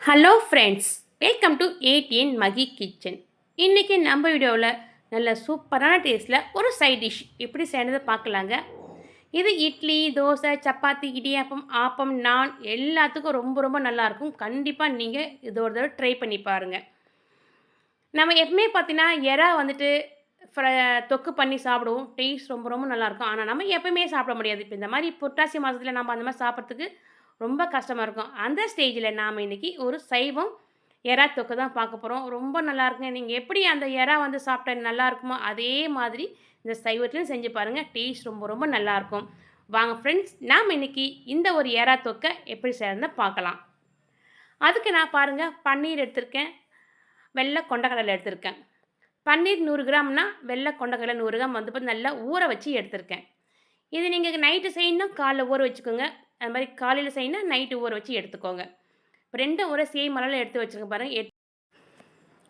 Hello friends, welcome to ATN Magi kitchen. இன்றைக்கி நம்ம வீடியோவில் நல்ல சூப்பரான டேஸ்ட்டில் ஒரு சைட் டிஷ் எப்படி செய்யறது பார்க்கலாங்க. இது இட்லி, தோசை, சப்பாத்தி, இடியாப்பம், ஆப்பம், நான் எல்லாத்துக்கும் ரொம்ப ரொம்ப நல்லாயிருக்கும். கண்டிப்பாக நீங்கள் இதோட தடவை ட்ரை பண்ணி பாருங்கள். நம்ம எப்பவுமே பார்த்தீங்கன்னா எறா வந்துட்டு தொக்கு பண்ணி சாப்பிடுவோம். டேஸ்ட் ரொம்ப ரொம்ப நல்லாயிருக்கும். ஆனால் நம்ம எப்பவுமே சாப்பிட முடியாது. இப்போ இந்த மாதிரி புரட்டாசி மாதத்தில் நம்ம அந்த மாதிரி சாப்பிட்றதுக்கு ரொம்ப கஷ்டமாக இருக்கும். அந்த ஸ்டேஜில் நாம் இன்றைக்கி ஒரு சைவம் எறா தொக்கு தான் பார்க்க போகிறோம். ரொம்ப நல்லாயிருக்குங்க. நீங்கள் எப்படி அந்த எறா வந்து சாப்பிட்ட நல்லாயிருக்குமோ அதே மாதிரி இந்த சைவத்துலையும் செஞ்சு பாருங்கள். டேஸ்ட் ரொம்ப ரொம்ப நல்லாயிருக்கும். வாங்க ஃப்ரெண்ட்ஸ், நாம் இன்றைக்கி இந்த ஒரு எறா தொக்கை எப்படி செய்யறதுன்னு பார்க்கலாம். அதுக்கு நான் பாருங்கள் பன்னீர் எடுத்திருக்கேன், வெள்ளை கொண்டக்கடலை எடுத்திருக்கேன். பன்னீர் 100 கிராம்னா வெள்ளை கொண்டக்கடலை 100 கிராம் வந்து நல்லா ஊற வச்சு எடுத்திருக்கேன். இது நீங்கள் நைட்டு செய்யணும்னா காலைல ஊற வச்சுக்கோங்க. அது மாதிரி காலையில் செய்யணும்னா நைட்டு ஊற வச்சு எடுத்துக்கோங்க. இப்போ 2 ஒரு சேம் அளவில் எடுத்து வச்சுருங்க பாருங்கள்.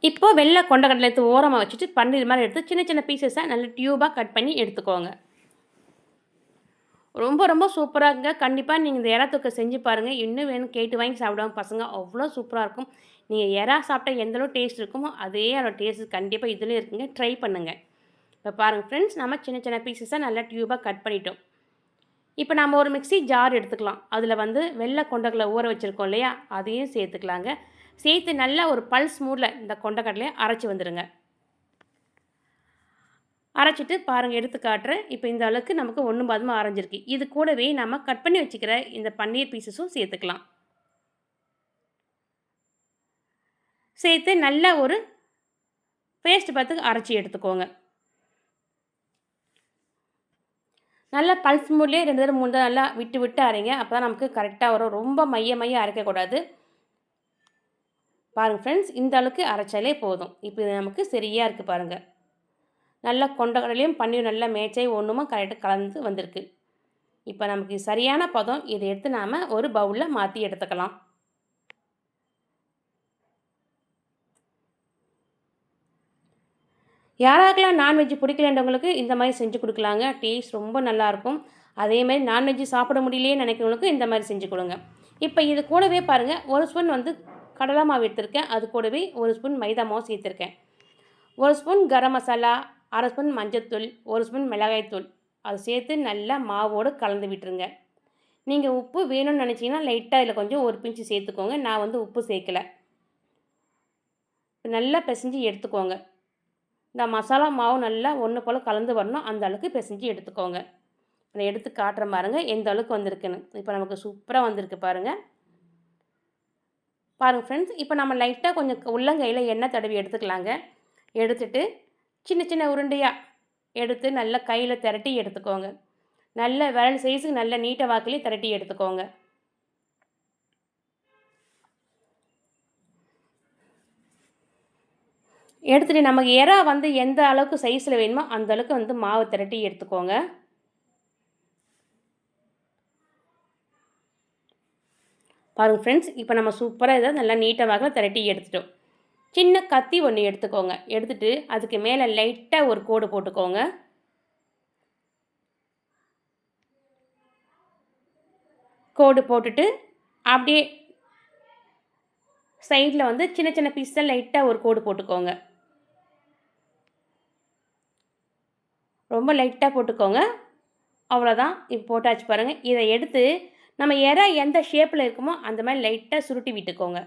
இப்போது வெள்ளை கொண்டக்கடலை எடுத்து ஓரமாக வச்சுட்டு பன்னீர் மாதிரி எடுத்து சின்ன சின்ன பீசஸாக நல்ல டியூபாக கட் பண்ணி எடுத்துக்கோங்க. ரொம்ப ரொம்ப சூப்பராக இருக்குங்க. கண்டிப்பாக நீங்கள் இந்த எறா தொக்கை செஞ்சு பாருங்கள். இன்னும் வேணும் கேட்டு வாங்கி சாப்பிடுவாங்க பசங்க. அவ்வளோ சூப்பராக இருக்கும். நீங்கள் எறா சாப்பிட்டா எந்தளவு டேஸ்ட் இருக்குமோ அதே அளவு டேஸ்ட் கண்டிப்பாக இதுலேயும் இருக்குங்க. ட்ரை பண்ணுங்கள். இப்போ பாருங்கள் ஃப்ரெண்ட்ஸ், நம்ம சின்ன சின்ன பீசஸாக நல்லா டியூபாக கட் பண்ணிட்டோம். இப்போ நம்ம ஒரு மிக்ஸி ஜார் எடுத்துக்கலாம். அதில் வந்து வெள்ளை கொண்டக்கடலை ஊற வச்சுருக்கோம் இல்லையா, அதையும் சேர்த்துக்கலாங்க. சேர்த்து நல்லா ஒரு பல்ஸ் மூடில் இந்த கொண்டக்கடலையை அரைச்சி வந்துடுங்க. அரைச்சிட்டு பாருங்கள், எடுத்து காட்டுறேன். இப்போ இந்த அளவுக்கு நமக்கு ஒன்றும் பாதமாக அரைஞ்சிருக்கு. இது கூடவே நம்ம கட் பண்ணி வச்சுக்கிற இந்த பன்னீர் பீசஸும் சேர்த்துக்கலாம். சேர்த்து நல்லா ஒரு பேஸ்ட் பார்த்து அரைச்சி எடுத்துக்கோங்க. நல்லா பல்ஸ் மூட்லேயே 2 தடவை 3 தடவை நல்லா விட்டு விட்டு அரைங்க. அப்போ தான் நமக்கு கரெக்டாக வரும். ரொம்ப மைய அரைக்கக்கூடாது. பாருங்கள் ஃப்ரெண்ட்ஸ், இந்த அளவுக்கு அரைச்சாலே போதும். இப்போ இது நமக்கு சரியாக இருக்குது பாருங்கள். நல்லா கொண்டக்கடலையும் பன்னீர் நல்லா மேட்சாகி ஒன்றுமா கரெக்டாக கலந்து வந்திருக்கு. இப்போ நமக்கு சரியான பதம். இதை எடுத்து நாம் ஒரு பவுலில் மாற்றி எடுத்துக்கலாம். யாராருக்கெல்லாம் நான்வெஜ் பிடிக்கலன்றவங்களுக்கு இந்த மாதிரி செஞ்சு கொடுக்கலாங்க. டேஸ்ட் ரொம்ப நல்லாயிருக்கும். அதேமாதிரி நான்வெஜ்ஜு சாப்பிட முடியலையே நினைக்கிறவங்களுக்கு இந்த மாதிரி செஞ்சு கொடுங்க. இப்போ இது கூடவே பாருங்கள், 1 ஸ்பூன் வந்து கடலை மாவு எடுத்திருக்கேன். அது கூடவே 1 ஸ்பூன் மைதா மாவு சேர்த்துருக்கேன். 1 ஸ்பூன் கரம் மசாலா, 1/2 ஸ்பூன் மஞ்சள்தூள், 1 ஸ்பூன் மிளகாய்த்தூள் அது சேர்த்து நல்லா மாவோடு கலந்து விட்டுருங்க. நீங்கள் உப்பு வேணும்னு நினச்சிங்கன்னா லைட்டாக இதில் கொஞ்சம் ஒரு பிஞ்சு சேர்த்துக்கோங்க. நான் வந்து உப்பு சேர்க்கலை. நல்லா பிசைஞ்சு எடுத்துக்கோங்க. இந்த மசாலா மாவு நல்லா ஒன்று போல் கலந்து வரணும். அந்த அளவுக்கு பிசைஞ்சு எடுத்துக்கோங்க. நான் எடுத்து காட்டுறேன் பாருங்கள் எந்த அளவுக்கு வந்திருக்குன்னு. இப்போ நமக்கு சூப்பராக வந்திருக்கு பாருங்கள். பாருங்கள் ஃப்ரெண்ட்ஸ், இப்போ நம்ம லைட்டாக கொஞ்சம் உள்ளங்கையில் எண்ணெய் தடவி எடுத்துக்கலாங்க. எடுத்துட்டு சின்ன சின்ன உருண்டையாக எடுத்து நல்லா கையில் திரட்டி எடுத்துக்கோங்க. நல்ல விரல் சைஸுக்கு நல்ல நீட்ட வாக்கிலே திரட்டி எடுத்துக்கோங்க. எடுத்துகிட்டு நமக்கு எறா வந்து எந்த அளவுக்கு சைஸில் வேணுமோ அந்த அளவுக்கு வந்து மாவு திரட்டி எடுத்துக்கோங்க. பாருங்கள் ஃப்ரெண்ட்ஸ், இப்போ நம்ம சூப்பராக இதை நல்லா நீட்டமாக திரட்டி எடுத்துட்டோம். சின்ன கத்தி ஒன்று எடுத்துக்கோங்க. எடுத்துகிட்டு அதுக்கு மேலே லைட்டாக ஒரு கோடு போட்டுக்கோங்க. கோடு போட்டுட்டு அப்படியே சைடில் வந்து சின்ன சின்ன பீஸில் லைட்டாக ஒரு கோடு போட்டுக்கோங்க. ரொம்ப லைட்டாக போட்டுக்கோங்க. அவ்வளோதான். இப்போ போட்டாச்சு பாருங்கள். இதை எடுத்து நம்ம எறா எந்த ஷேப்பில் இருக்குமோ அந்த மாதிரி லைட்டாக சுருட்டி விட்டுக்கோங்க.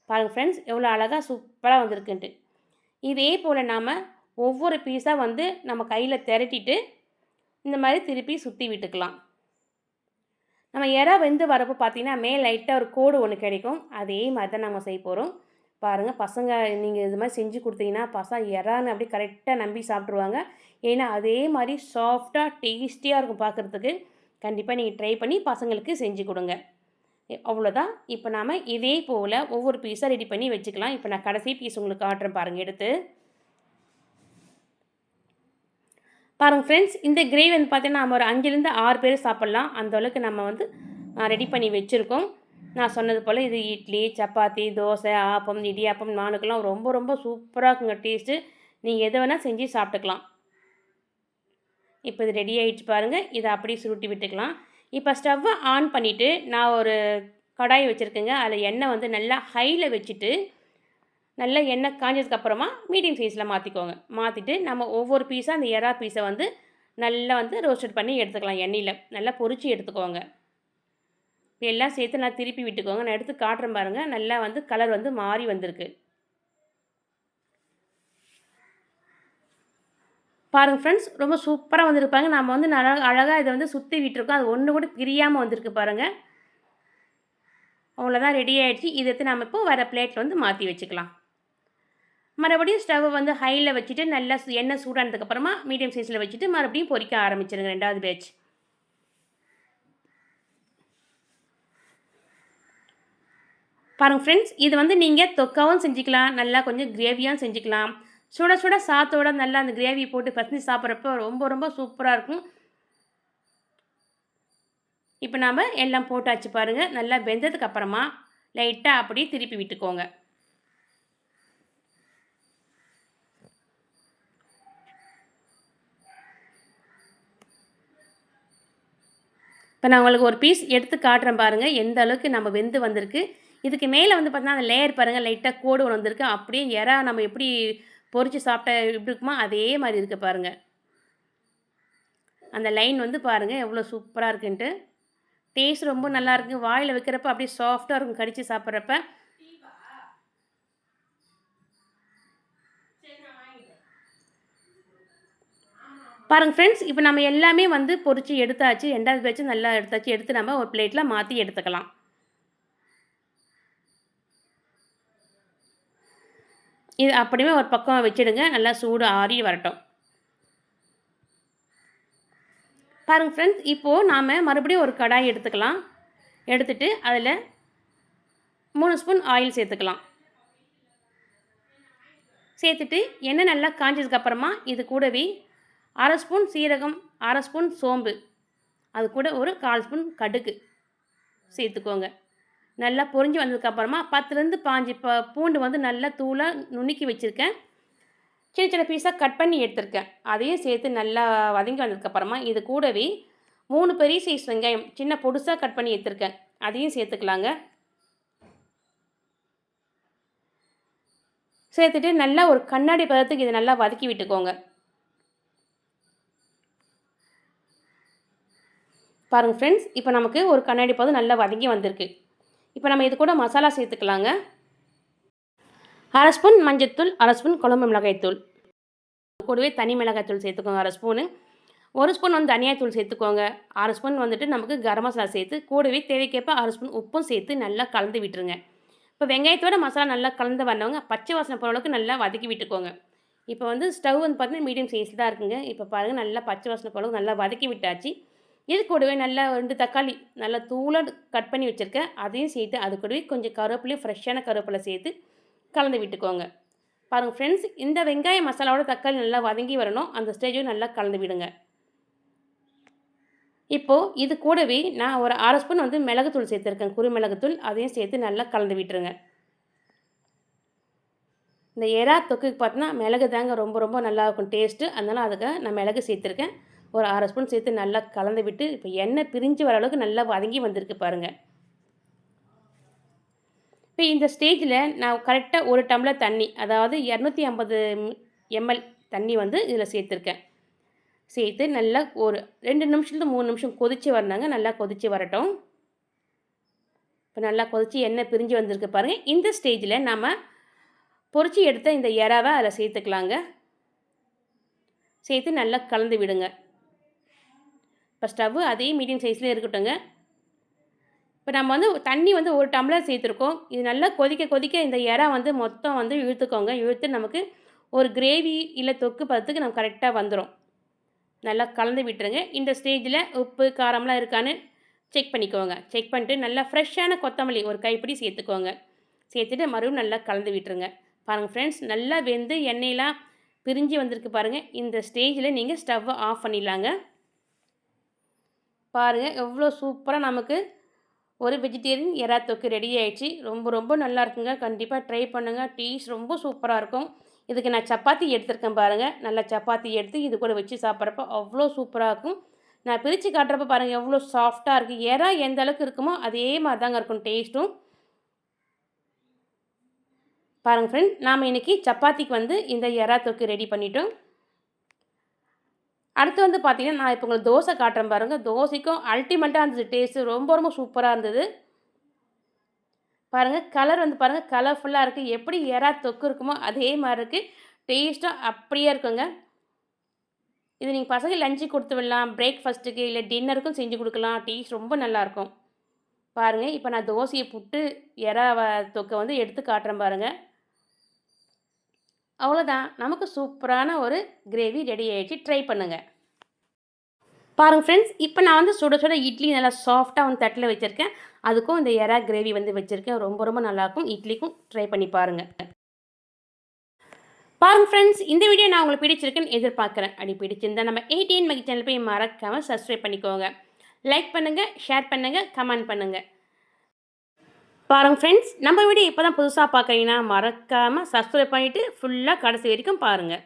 பாருங்கள் ஃப்ரெண்ட்ஸ், எவ்வளோ அழகாக சூப்பராக வந்திருக்குன்ட்டு. இதே போல் நாம் ஒவ்வொரு பீஸாக வந்து நம்ம கையில் திரட்டிட்டு இந்த மாதிரி திருப்பி சுற்றி விட்டுக்கலாம். நம்ம எறா வெந்து வரப்போ பார்த்திங்கன்னா மேலே லைட்டாக ஒரு கோடு ஒன்று கிடைக்கும். அதே மாதிரி தான் நம்ம செய்ய போகிறோம். பாருங்கள், பசங்க நீங்கள் இது மாதிரி செஞ்சு கொடுத்தீங்கன்னா பசங்க எறான்னு அப்படியே கரெக்டாக நம்பி சாப்பிட்ருவாங்க. ஏன்னா அதே மாதிரி சாஃப்டாக டேஸ்டியாக இருக்கும் பார்க்குறதுக்கு. கண்டிப்பாக நீங்கள் ட்ரை பண்ணி பசங்களுக்கு செஞ்சு கொடுங்க. அவ்வளோதான். இப்போ நாம் இதே போல் ஒவ்வொரு பீஸாக ரெடி பண்ணி வச்சுக்கலாம். இப்போ நான் கடைசி பீஸ் உங்களுக்கு காட்டுறேன் பாருங்கள். எடுத்து பாருங்கள் ஃப்ரெண்ட்ஸ், இந்த கிரேவி வந்து பார்த்திங்கன்னா நம்ம ஒரு 5லேருந்து 6 பேர் சாப்பிட்லாம். அந்தளவுக்கு நம்ம வந்து ரெடி பண்ணி வச்சுருக்கோம். நான் சொன்னது போல் இது இட்லி, சப்பாத்தி, தோசை, ஆப்பம், இடியாப்பம், நானுக்கெல்லாம் ரொம்ப ரொம்ப சூப்பராக இருக்குங்க டேஸ்ட்டு. நீங்கள் எதை வேணால் செஞ்சு சாப்பிட்டுக்கலாம். இப்போ இது ரெடி ஆகிடுச்சு பாருங்கள். இதை அப்படியே சுருட்டி விட்டுக்கலாம். இப்போ ஸ்டவ்வை ஆன் பண்ணிவிட்டு நான் ஒரு கடாய் வச்சுருக்கேங்க. அதில் எண்ணெய் வந்து நல்லா ஹையில் வச்சுட்டு நல்லா எண்ணெய் காஞ்சதுக்கப்புறமா மீடியம் சைஸில் மாற்றிக்கோங்க. மாற்றிட்டு நம்ம ஒவ்வொரு பீஸாக அந்த எறா பீஸை வந்து நல்லா வந்து ரோஸ்டட் பண்ணி எடுத்துக்கலாம். எண்ணெயில் நல்லா பொரித்து எடுத்துக்கோங்க. இப்போ எல்லாம் சேர்த்து நான் திருப்பி விட்டுக்கோங்க. நான் எடுத்து காட்டுறேன் பாருங்கள். நல்லா வந்து கலர் வந்து மாறி வந்திருக்கு. பாருங்கள் ஃப்ரெண்ட்ஸ், ரொம்ப சூப்பராக வந்திருப்பாங்க. நம்ம வந்து நல்லா அழகாக இதை வந்து சுற்றி விட்டுருக்கோம். அது ஒன்று கூட பிரியாமல் வந்திருக்கு பாருங்கள். அவ்வளோதான், ரெடி ஆகிடுச்சு. இதை எடுத்து நம்ம இப்போ வேறு பிளேட்டில் வந்து மாற்றி வச்சுக்கலாம். மறுபடியும் ஸ்டவ் வந்து ஹையில் வச்சுட்டு நல்லா எண்ணெய் சூடானதுக்கப்புறமா மீடியம் சைஸில் வச்சுட்டு மறுபடியும் பொரிக்க ஆரம்பிச்சிருங்க. 2வது பேட்ச். பாருங்கள் ஃப்ரெண்ட்ஸ், இது வந்து நீங்கள் தொக்காவும் செஞ்சுக்கலாம், நல்லா கொஞ்சம் கிரேவியாகவும் செஞ்சுக்கலாம். சுட சுட சாத்தோட நல்லா அந்த கிரேவி போட்டு பசஞ்சு சாப்பிட்றப்போ ரொம்ப ரொம்ப சூப்பராக இருக்கும். இப்போ நாம் எல்லாம் போட்டாச்சு பாருங்கள். நல்லா வெந்ததுக்கு அப்புறமா லைட்டாக அப்படியே திருப்பி விட்டுக்கோங்க. இப்போ நான் உங்களுக்கு ஒரு பீஸ் எடுத்து காட்டுறேன் பாருங்கள், எந்த அளவுக்கு நம்ம வெந்து வந்திருக்கு. இதுக்கு மேலே வந்து பார்த்தீங்கன்னா அந்த லேயர் பாருங்கள், லைட்டாக கோடு ஒன்று வந்திருக்கு. அப்படியே எறா நம்ம எப்படி பொரித்து சாப்பிட்டா எப்படி இருக்குமோ அதே மாதிரி இருக்குது பாருங்கள். அந்த லைன் வந்து பாருங்கள் எவ்வளோ சூப்பராக இருக்குன்ட்டு. டேஸ்ட் ரொம்ப நல்லாயிருக்கு. வாயில் வைக்கிறப்ப அப்படியே சாஃப்டாக இருக்கும் கடித்து சாப்பிட்றப்ப. பாருங்கள் ஃப்ரெண்ட்ஸ், இப்போ நம்ம எல்லாமே வந்து பொரித்து எடுத்தாச்சு. 2வது பேட்ச் நல்லா எடுத்தாச்சு. எடுத்து நம்ம ஒரு பிளேட்டில் மாற்றி எடுத்துக்கலாம். இது அப்படியே ஒரு பக்கம் வச்சுடுங்க. நல்லா சூடு ஆறி வரட்டும். பாருங்கள் ஃப்ரெண்ட்ஸ், இப்போது நாம் மறுபடியும் ஒரு கடாய் எடுத்துக்கலாம். எடுத்துட்டு அதில் 3 ஸ்பூன் ஆயில் சேர்த்துக்கலாம். சேர்த்துட்டு எண்ணெய் நல்லா காஞ்சதுக்கப்புறமா இது கூடவே 1/2 ஸ்பூன் சீரகம், 1/2 ஸ்பூன் சோம்பு, அது கூட ஒரு 1/4 ஸ்பூன் கடுகு சேர்த்துக்கோங்க. நல்லா பொரிஞ்சு வந்ததுக்கப்புறமா 10லேருந்து 15 பூண்டு வந்து நல்லா தூளாக நுணுக்கி வச்சுருக்கேன். சின்ன சின்ன பீஸாக கட் பண்ணி எடுத்துருக்கேன். அதையும் சேர்த்து நல்லா வதங்கி வந்ததுக்கப்புறமா இது கூடவே 3 பெரிய சைஸ் வெங்காயம் சின்ன பொடுசாக கட் பண்ணி எடுத்துருக்கேன். அதையும் சேர்த்துக்கலாங்க. சேர்த்துட்டு நல்லா ஒரு கண்ணாடி பதத்துக்கு இதை நல்லா வதக்கி விட்டுக்கோங்க. பாருங்கள் ஃப்ரெண்ட்ஸ், இப்போ நமக்கு ஒரு கண்ணாடி பதம் நல்லா வதங்கி வந்திருக்கு. இப்போ நம்ம இது கூட மசாலா சேர்த்துக்கலாங்க. 1/2 ஸ்பூன் மஞ்சள்தூள், 1/2 ஸ்பூன் குழம்பு மிளகாய்த்தூள், கூடவே தனி மிளகாய்த்தூள் சேர்த்துக்கோங்க 1/2 ஸ்பூனு. 1 ஸ்பூன் வந்து தனியாத்தூள் சேர்த்துக்கோங்க. 1/2 ஸ்பூன் வந்துட்டு நமக்கு கரம் மசாலா சேர்த்து, கூடவே தேவைக்கேற்ப 1/2 ஸ்பூன் உப்பும் சேர்த்து நல்லா கலந்து விட்டுருங்க. இப்போ வெங்காயத்தோட மசாலா நல்லா கலந்து வந்தவங்க பச்சை வாசனை போகிற அளவுக்கு நல்லா வதக்கி விட்டுக்கோங்க. இப்போ வந்து ஸ்டவ் வந்து பார்த்தீங்கன்னா மீடியம் சைஸ் தான் இருக்குங்க. இப்போ பாருங்கள், நல்லா பச்சை வாசனை போகிற அளவுக்கு நல்லா வதக்கி விட்டாச்சு. இது கூடவே நல்லா 2 தக்காளி நல்லா தூளாக கட் பண்ணி வச்சுருக்கேன். அதையும் சேர்த்து அது கூடவே கொஞ்சம் கருவேப்பிலையும் ஃப்ரெஷ்ஷான கருவேப்பிலை சேர்த்து கலந்து விட்டுக்கோங்க. பாருங்கள் ஃப்ரெண்ட்ஸ், இந்த வெங்காய மசாலாவோட தக்காளி நல்லா வதங்கி வரணும். அந்த ஸ்டேஜும் நல்லா கலந்து விடுங்க. இப்போது இது கூடவே நான் ஒரு 1/2 ஸ்பூன் வந்து மிளகுத்தூள் சேர்த்துருக்கேன், குருமிளகுத்தூள். அதையும் சேர்த்து நல்லா கலந்து விட்டுருங்க. இந்த எறா தொக்குக்கு பார்த்தீங்கன்னா மிளகு தாங்க ரொம்ப ரொம்ப நல்லாயிருக்கும் டேஸ்ட்டு. அதனால் அதுக்கு நான் மிளகு சேர்த்துருக்கேன். ஒரு 1/2 ஸ்பூன் சேர்த்து நல்லா கலந்து விட்டு இப்போ எண்ணெய் பிரிஞ்சு வர அளவுக்கு நல்லா வதங்கி வந்திருக்கு பாருங்கள். இப்போ இந்த ஸ்டேஜில் நான் கரெக்டாக 1 டம்ளர் தண்ணி, அதாவது 250 ml தண்ணி வந்து இதில் சேர்த்துருக்கேன். சேர்த்து நல்லா ஒரு 2 நிமிஷத்துலேருந்து 3 நிமிஷம் கொதித்து வரணுங்க. நல்லா கொதித்து வரட்டும். இப்போ நல்லா கொதித்து எண்ணெய் பிரிஞ்சு வந்திருக்கு பாருங்கள். இந்த ஸ்டேஜில் நம்ம பொரிச்சு எடுத்த இந்த எறாவை அதில் சேர்த்துக்கலாங்க. சேர்த்து நல்லா கலந்து விடுங்க. இப்போ ஸ்டவ்வு அதே மீடியம் சைஸ்லேயே இருக்கட்டுங்க. இப்போ நம்ம வந்து தண்ணி வந்து 1 டம்ளர் சேர்த்துருக்கோம். இது நல்லா கொதிக்க கொதிக்க இந்த எறா வந்து மொத்தம் வந்து இழுத்துக்கோங்க. இழுத்து நமக்கு ஒரு கிரேவி இல்லை தொக்கு பதத்துக்கு நம்ம கரெக்டாக வந்துடும். நல்லா கலந்து விட்டுருங்க. இந்த ஸ்டேஜில் உப்பு காரம்லாம் இருக்கான்னு செக் பண்ணிக்கோங்க. செக் பண்ணிட்டு நல்லா ஃப்ரெஷ்ஷான கொத்தமல்லி ஒரு கைப்பிடி சேர்த்துக்கோங்க. சேர்த்துட்டு மறுபடியும் நல்லா கலந்து விட்டுருங்க. பாருங்கள் ஃப்ரெண்ட்ஸ், நல்லா வெந்து எண்ணெயெலாம் பிரிஞ்சு வந்திருக்கு பாருங்கள். இந்த ஸ்டேஜில் நீங்கள் ஸ்டவ்வை ஆஃப் பண்ணிடலாங்க. பாருங்கள் எவ்வளோ சூப்பராக நமக்கு ஒரு வெஜிடேரியன் எறா தொக்கு ரெடி ஆகிடுச்சு. ரொம்ப ரொம்ப நல்லா இருக்குங்க. கண்டிப்பாக ட்ரை பண்ணுங்கள். டேஸ்ட் ரொம்ப சூப்பராக இருக்கும். இதுக்கு நான் சப்பாத்தி எடுத்துருக்கேன் பாருங்கள். நல்லா சப்பாத்தி எடுத்து இது கூட வச்சு சாப்பிட்றப்போ அவ்வளோ சூப்பராக இருக்கும். நான் பிரித்து காட்டுறப்ப பாருங்கள் எவ்வளோ சாஃப்டாக இருக்குது. எறா எந்த அளவுக்கு இருக்குமோ அதே மாதிரி தாங்க இருக்கும் டேஸ்ட்டும். பாருங்கள் ஃப்ரெண்ட், நாம் இன்றைக்கி சப்பாத்திக்கு வந்து இந்த எறா தொக்கு ரெடி பண்ணிட்டோம். அடுத்து வந்து பார்த்திங்கன்னா, நான் இப்போ உங்களுக்கு தோசை காட்டுறேன் பாருங்கள். தோசைக்கும் அல்டிமேட்டாக இருந்தது டேஸ்ட்டு. ரொம்ப ரொம்ப சூப்பராக இருந்தது. பாருங்கள் கலர் வந்து பாருங்கள் கலர்ஃபுல்லாக இருக்குது. எப்படி எறா தொக்கு இருக்குமோ அதே மாதிரி இருக்குது. டேஸ்ட்டும் அப்படியே இருக்குங்க. இது நீங்கள் பசங்க லஞ்சுக்கு கொடுத்து விடலாம், பிரேக்ஃபாஸ்ட்டுக்கு இல்லை டின்னருக்கும் செஞ்சு கொடுக்கலாம். டேஸ்ட் ரொம்ப நல்லாயிருக்கும். பாருங்கள் இப்போ நான் தோசையை புட்டு எறா தொக்கை வந்து எடுத்து காட்டுறேன் பாருங்கள். அவ்வளோதான், நமக்கு சூப்பரான ஒரு கிரேவி ரெடி ஆகிடுச்சு. ட்ரை பண்ணுங்கள். பாருங்கள் ஃப்ரெண்ட்ஸ், இப்போ நான் வந்து சுட சுட இட்லி நல்லா சாஃப்டாக வந்து தட்டில் வச்சுருக்கேன். அதுக்கும் இந்த எறா கிரேவி வந்து வச்சுருக்கேன். ரொம்ப ரொம்ப நல்லாயிருக்கும். இட்லிக்கும் ட்ரை பண்ணி பாருங்கள். பாருங்கள் ஃப்ரெண்ட்ஸ், இந்த வீடியோ நான் உங்களுக்கு பிடிச்சிருக்குன்னு எதிர்பார்க்குறேன். அப்படி பிடிச்சிருந்தால் நம்ம ATN மகி சேனல் போய் மறக்காமல் சப்ஸ்கிரைப் பண்ணிக்கோங்க. லைக் பண்ணுங்கள், ஷேர் பண்ணுங்கள், கமெண்ட் பண்ணுங்கள். பாருங்கள் ஃப்ரெண்ட்ஸ், நம்ம வீடியோ இப்போ தான் புதுசாக பார்க்குறீங்கன்னா மறக்காமல் சப்ஸ்கிரைப் பண்ணிவிட்டு ஃபுல்லாக கடைசி வரைக்கும் பாருங்கள்.